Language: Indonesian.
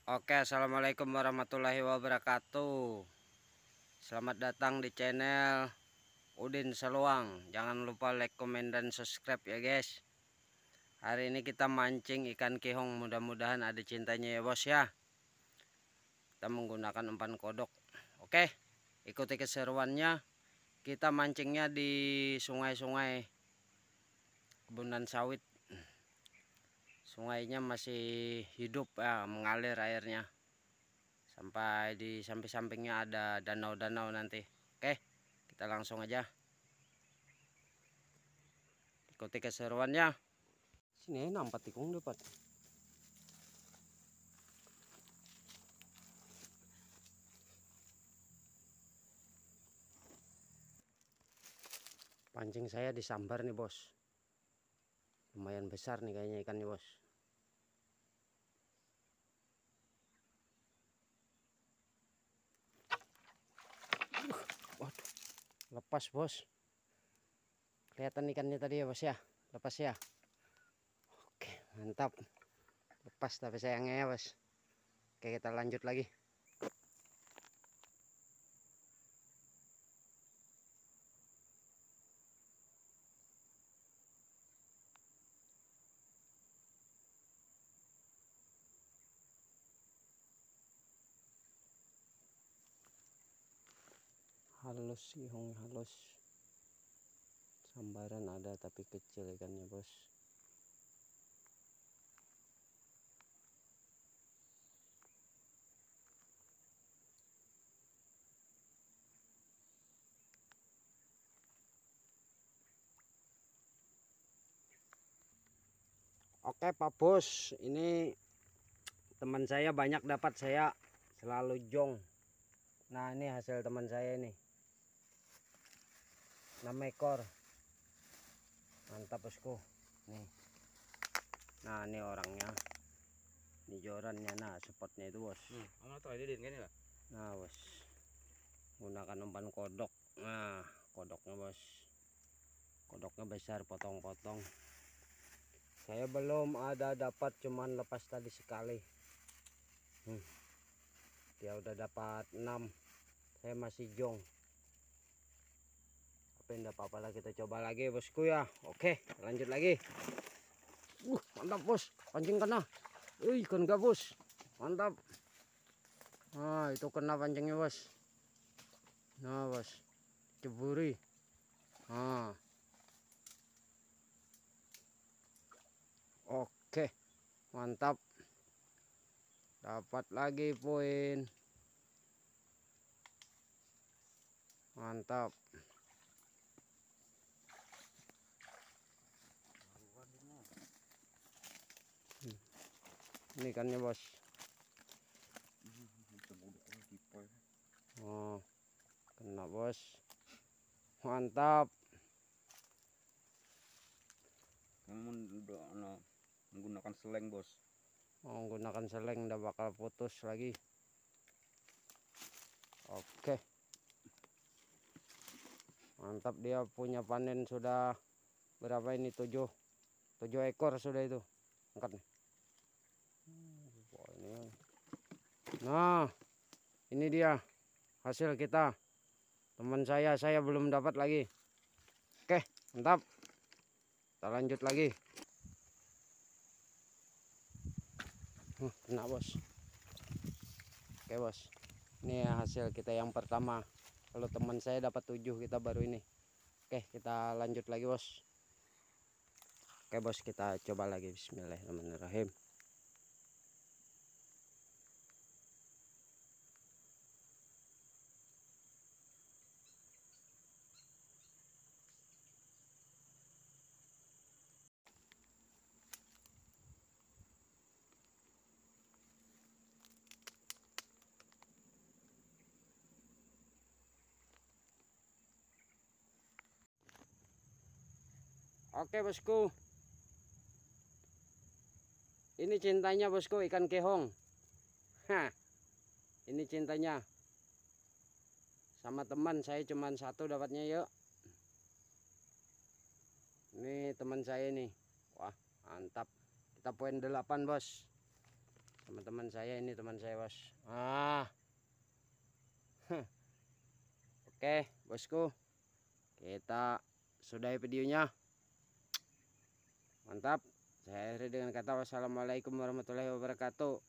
Oke, assalamualaikum warahmatullahi wabarakatuh. Selamat datang di channel Udin Seluang. Jangan lupa like, komen, dan subscribe ya guys. Hari ini kita mancing ikan kihong. Mudah-mudahan ada cintanya ya bos ya. Kita menggunakan umpan kodok. Oke, ikuti keseruannya. Kita mancingnya di sungai-sungai kebunan sawit. Sungainya masih hidup ya, mengalir airnya. Sampai di samping-sampingnya ada danau-danau nanti. Oke, kita langsung aja ikuti keseruannya. Sini nampak tikung dapat. Pancing saya disambar nih bos. Lumayan besar nih kayaknya ikannya bos. Waduh, lepas bos. Kelihatan ikannya tadi ya bos ya. Lepas ya. Oke, mantap. Lepas tapi sayangnya ya bos. Oke, kita lanjut lagi. Halus kihong halus. Sambaran ada tapi kecil ikannya bos. Oke Pak Bos, ini teman saya banyak dapat, saya selalu jong. Nah ini hasil teman saya ini 6 ekor. Mantap bosku nih. Nah ini orangnya, ini jorannya, nah spotnya itu bos. Nah bos, gunakan umpan kodok. Nah kodoknya bos, kodoknya besar, potong-potong. Saya belum ada dapat, cuman lepas tadi sekali. Dia udah dapat 6, saya masih jong. Tapi enggak apa-apa lah, kita coba lagi bosku ya. Oke, lanjut lagi. Mantap bos, pancing kena. Ikan gabus, mantap. Nah itu kena pancingnya bos. Nah bos, ceburi. Nah, oke, mantap. Dapat lagi poin. Mantap. Ini ikannya bos. Oh, kena bos. Mantap. Menggunakan seleng bos. Menggunakan seleng udah bakal putus lagi. Oke, mantap. Dia punya panen sudah berapa ini, 7 ekor sudah itu. Angkat nih. Nah ini dia hasil kita. Teman saya belum dapat lagi. Oke, mantap. Kita lanjut lagi. Kena bos. Oke bos, ini hasil kita yang pertama. Kalau teman saya dapat 7, kita baru ini. Oke, kita lanjut lagi bos. Oke bos, kita coba lagi. Bismillahirrahmanirrahim. Oke bosku, ini cintanya bosku, ikan kehong. Hah, ini cintanya. Sama teman saya cuman 1 dapatnya yuk. Ini teman saya nih. Wah mantap, kita poin 8 bos. teman-teman saya, ini teman saya bos. Oke bosku, kita sudahi videonya. Mantap. Saya akhiri dengan kata wassalamualaikum warahmatullahi wabarakatuh.